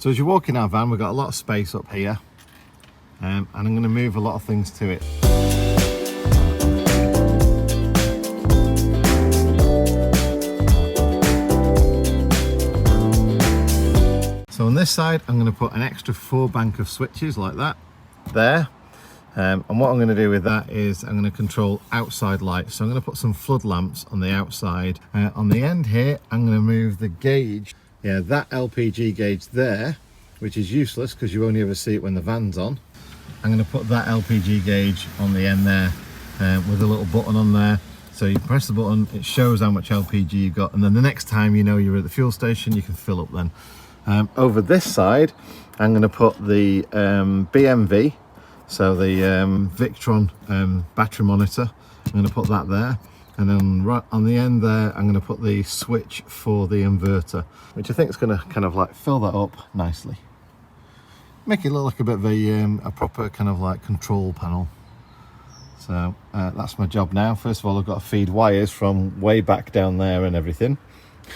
So as you walk in our van, we've got a lot of space up here, and I'm going to move a lot of things to it. So on this side, I'm going to put an extra 4 bank of switches like that there. And what I'm going to do with that is I'm going to control outside lights. So I'm going to put some flood lamps on the outside. On the end here, I'm going to move the gauge. Yeah, that LPG gauge there, which is useless because you only ever see it when the van's on. I'm going to put that LPG gauge on the end there with a little button on there. So you press the button, it shows how much LPG you've got. And then the next time you know you're at the fuel station, you can fill up then. Over this side, I'm going to put the BMV. So the Victron battery monitor, I'm going to put that there, and then right on the end there I'm going to put the switch for the inverter, which I think is going to kind of like fill that up nicely, make it look like a bit of a proper kind of like control panel. So that's my job now. First of all, I've got to feed wires from way back down there and everything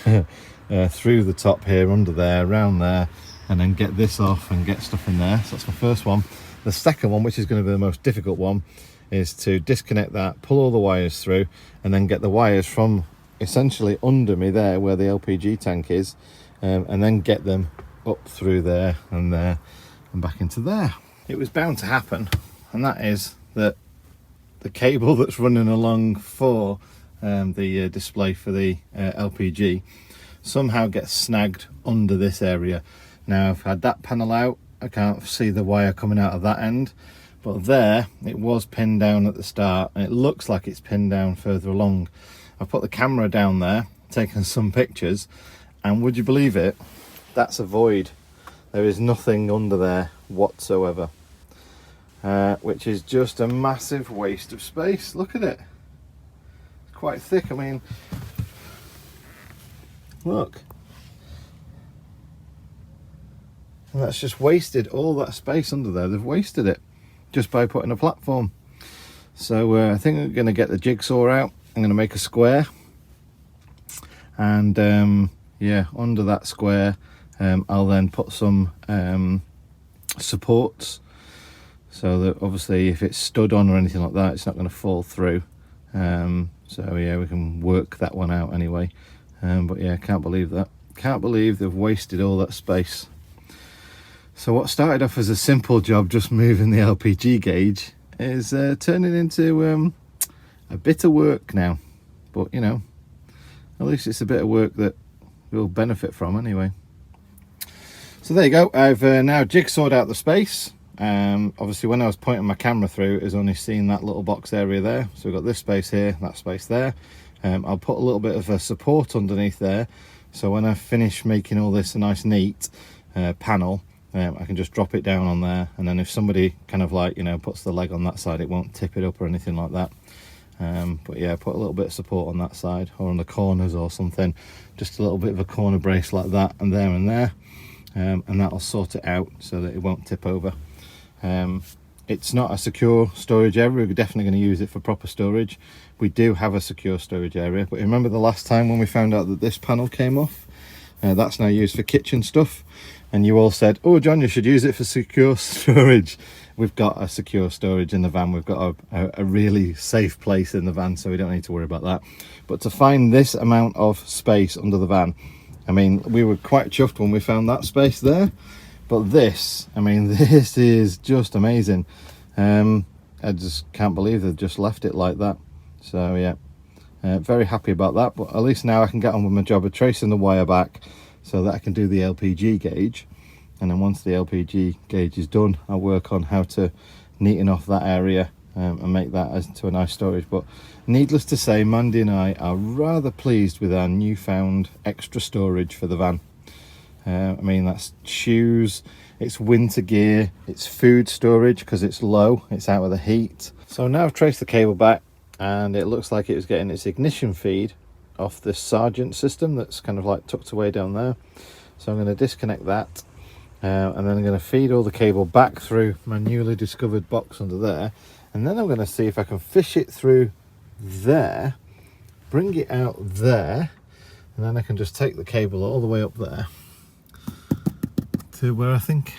through the top here, under there, around there, and then get this off and get stuff in there. So that's my first one. The second one, which is going to be the most difficult one, is to disconnect that, pull all the wires through, and then get the wires from essentially under me there where the LPG tank is, and then get them up through there and back into there. It was bound to happen, and that is that the cable that's running along for the display for the LPG somehow gets snagged under this area. Now I've had that panel out, I can't see the wire coming out of that end, but there it was pinned down at the start, and it looks like it's pinned down further along. I've put the camera down there, taken some pictures, and would you believe it, that's a void. There is nothing under there whatsoever, which is just a massive waste of space. Look at it, it's quite thick. I mean, look. And that's just wasted all that space under there. They've wasted it just by putting a platform. So I think I'm going to get the jigsaw out. I'm going to make a square, and yeah, under that square I'll then put some supports, so that obviously if it's stood on or anything like that, it's not going to fall through. So yeah, we can work that one out anyway. But yeah, can't believe that. Can't believe they've wasted all that space. So what started off as a simple job, just moving the LPG gauge, is turning into a bit of work now. But you know, at least it's a bit of work that we'll benefit from anyway. So there you go, I've now jigsawed out the space. Obviously when I was pointing my camera through, it's only seen that little box area there. So we've got this space here, that space there. I'll put a little bit of a support underneath there, so when I finish making all this a nice neat panel, I can just drop it down on there, and then if somebody kind of like, you know, puts the leg on that side, it won't tip it up or anything like that. But yeah, put a little bit of support on that side or on the corners or something, just a little bit of a corner brace like that and there, and that'll sort it out so that it won't tip over. It's not a secure storage area. We're definitely going to use it for proper storage. We do have a secure storage area, but remember the last time when we found out that this panel came off? That's now used for kitchen stuff, and you all said, oh John, you should use it for secure storage. We've got a secure storage in the van. We've got a really safe place in the van, so we don't need to worry about that. But to find this amount of space under the van, I mean, we were quite chuffed when we found that space there, but this, I mean, this is just amazing. I just can't believe they've just left it like that. So yeah, very happy about that. But at least now I can get on with my job of tracing the wire back so that I can do the LPG gauge. And then once the LPG gauge is done, I'll work on how to neaten off that area and make that into a nice storage. But needless to say, Mandy and I are rather pleased with our newfound extra storage for the van. I mean, that's shoes, it's winter gear, it's food storage because it's low, it's out of the heat. So now I've traced the cable back, and it looks like it was getting its ignition feed off this Sargent system that's kind of like tucked away down there. So I'm going to disconnect that, and then I'm going to feed all the cable back through my newly discovered box under there, and then I'm going to see if I can fish it through there, bring it out there, and then I can just take the cable all the way up there to where I think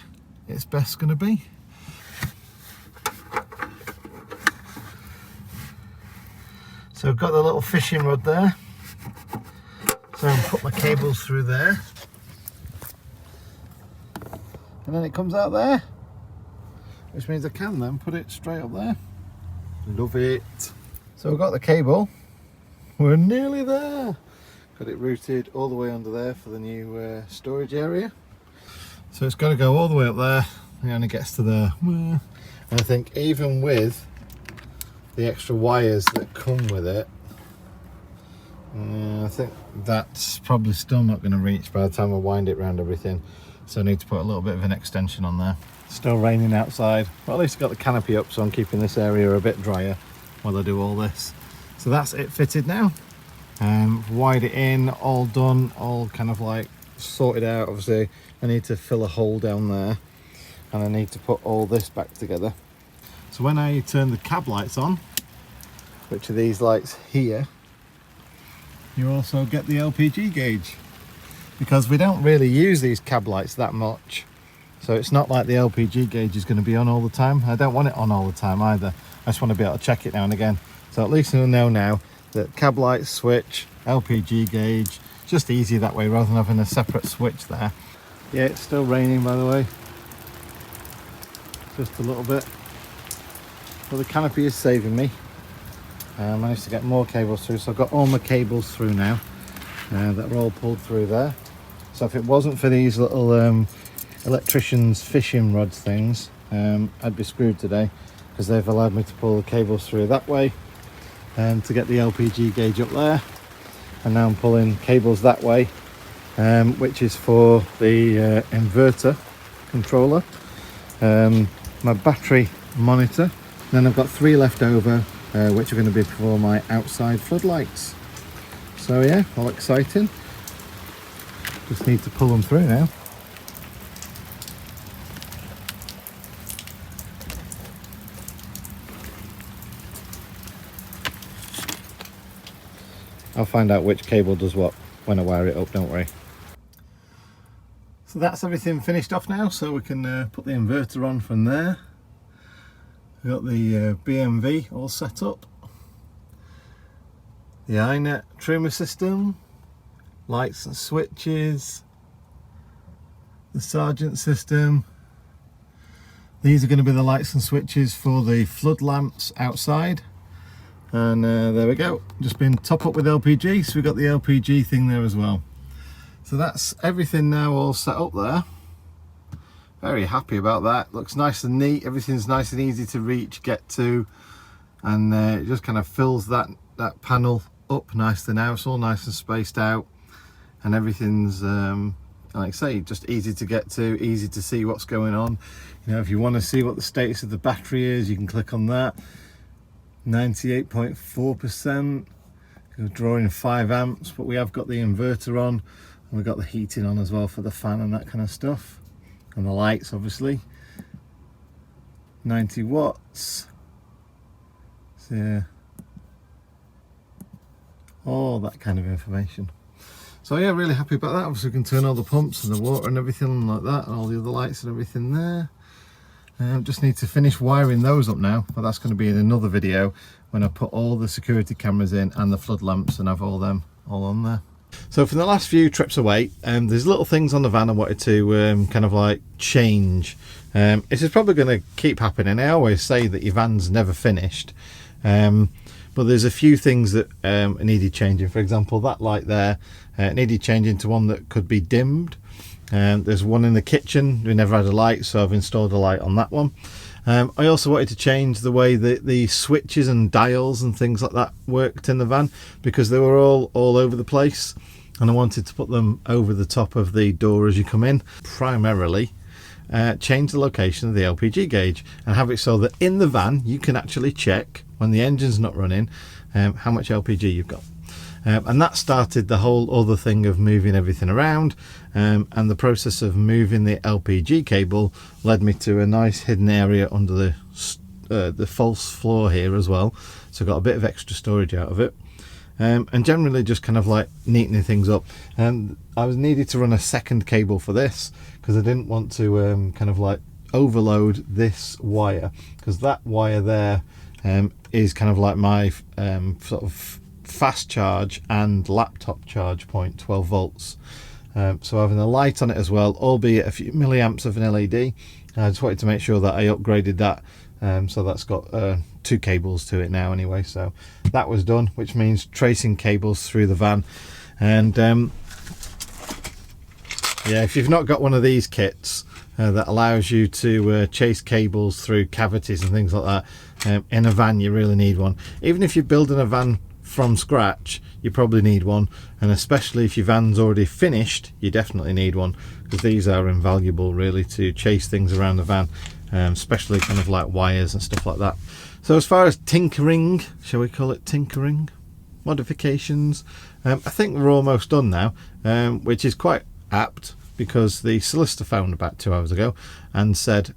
it's best going to be. So I've got the little fishing rod there, so I'll put my cables through there, and then it comes out there, which means I can then put it straight up there. Love it. So we've got the cable, we're nearly there. Got it routed all the way under there for the new storage area. So it's got to go all the way up there, it only gets to there. And I think even with the extra wires that come with it, I think that's probably still not going to reach by the time I wind it around everything. So I need to put a little bit of an extension on there. Still raining outside, but at least I've got the canopy up, so I'm keeping this area a bit drier while I do all this. So that's it fitted now. Wired it in, all done, all kind of like sorted out. Obviously I need to fill a hole down there, and I need to put all this back together. So when I turn the cab lights on, which are these lights here, you also get the LPG gauge, because we don't really use these cab lights that much. So it's not like the LPG gauge is going to be on all the time. I don't want it on all the time either. I just want to be able to check it now and again. So at least you'll know now that cab light switch, LPG gauge, just easy that way rather than having a separate switch there. Yeah, it's still raining by the way. Just a little bit. Well, the canopy is saving me. I managed to get more cables through, so I've got all my cables through now that are all pulled through there. So if it wasn't for these little electrician's fishing rods things, I'd be screwed today, because they've allowed me to pull the cables through that way to get the LPG gauge up there. And now I'm pulling cables that way, which is for the inverter controller, my battery monitor. Then I've got 3 left over, which are going to be for my outside floodlights. So yeah, all exciting. Just need to pull them through now. I'll find out which cable does what when I wire it up, don't worry. So that's everything finished off now, so we can put the inverter on from there. We've got the BMV all set up, the iNet trimmer system, lights and switches, the Sargent system. These are going to be the lights and switches for the flood lamps outside. And there we go, just been top up with LPG, so we've got the LPG thing there as well. So that's everything now all set up there. Very happy about that. Looks nice and neat, everything's nice and easy to reach, get to, and it just kind of fills that panel up nicely now. It's all nice and spaced out, and everything's like I say, just easy to get to, easy to see what's going on. You know, if you want to see what the status of the battery is, you can click on that. 98.4%, drawing 5 amps, but we have got the inverter on, and we've got the heating on as well for the fan and that kind of stuff, and the lights obviously. 90 watts, so yeah, all that kind of information. So yeah, really happy about that. Obviously we can turn all the pumps and the water and everything like that, and all the other lights and everything there. Just need to finish wiring those up now, but that's going to be in another video when I put all the security cameras in and the flood lamps and have all them all on there. So for the last few trips away, there's little things on the van I wanted to kind of like change. This is probably going to keep happening. I always say that your van's never finished, but there's a few things that needed changing. For example, that light there needed changing to one that could be dimmed. There's one in the kitchen, we never had a light, so I've installed a light on that one. I also wanted to change the way that the switches and dials and things like that worked in the van, because they were all over the place, and I wanted to put them over the top of the door as you come in. Primarily change the location of the LPG gauge and have it so that in the van you can actually check when the engine's not running how much LPG you've got. And that started the whole other thing of moving everything around, and the process of moving the LPG cable led me to a nice hidden area under the false floor here as well, so I got a bit of extra storage out of it, and generally just kind of like neatening things up. And I was needed to run a second cable for this, because because I didn't want to kind of like overload this wire, because that wire there is kind of like my sort of fast charge and laptop charge point, 12 volts. So having a light on it as well, albeit a few milliamps of an LED, I just wanted to make sure that I upgraded that. So that's got 2 cables to it now anyway, so that was done, which means tracing cables through the van. And yeah, if you've not got one of these kits that allows you to chase cables through cavities and things like that in a van, you really need one. Even if you're building a van from scratch, you probably need one, and especially if your van's already finished, you definitely need one, because these are invaluable really to chase things around the van, especially kind of like wires and stuff like that. So as far as tinkering, shall we call it tinkering, modifications, I think we're almost done now, which is quite apt, because the solicitor phoned about 2 hours ago and said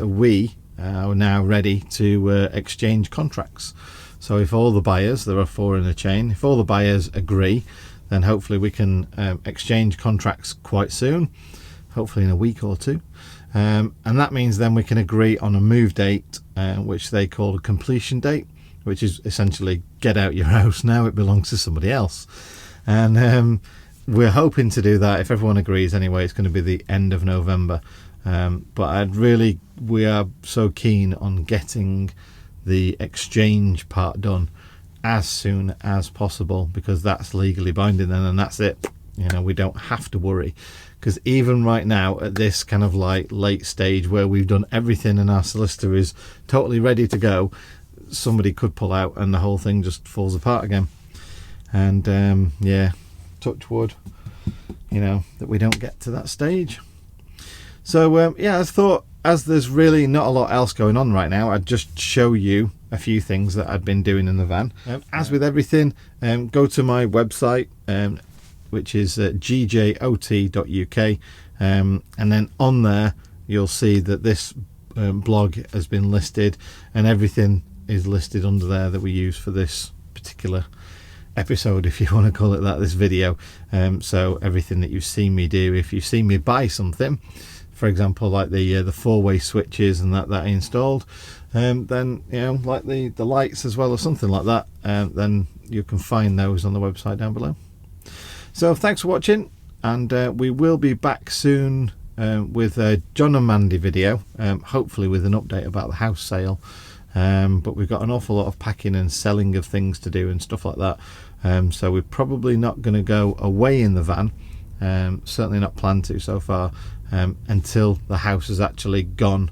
we are now ready to exchange contracts. So if all the buyers, there are 4 in the chain, if all the buyers agree, then hopefully we can exchange contracts quite soon, hopefully in a week or 2. And that means then we can agree on a move date, which they call a completion date, which is essentially get out your house now, it belongs to somebody else. And we're hoping to do that, if everyone agrees anyway, it's going to be the end of November. But we are so keen on getting the exchange part done as soon as possible, because that's legally binding then, and that's it. You know, we don't have to worry, because even right now at this kind of like late stage where we've done everything and our solicitor is totally ready to go, somebody could pull out and the whole thing just falls apart again. And yeah, touch wood, you know, that we don't get to that stage. So yeah, I thought, as there's really not a lot else going on right now, I'd just show you a few things that I'd been doing in the van. As with everything, go to my website, which is gjot.uk, and then on there you'll see that this blog has been listed, and everything is listed under there that we use for this particular episode, if you want to call it that, this video. So everything that you've seen me do, if you've seen me buy something, for example like the 4-way switches and that I installed, then you know, like the lights as well or something like that, then you can find those on the website down below. So thanks for watching, and we will be back soon with a John and Mandy video, hopefully with an update about the house sale. But we've got an awful lot of packing and selling of things to do and stuff like that, so we're probably not going to go away in the van, certainly not planned to so far, until the house is actually gone.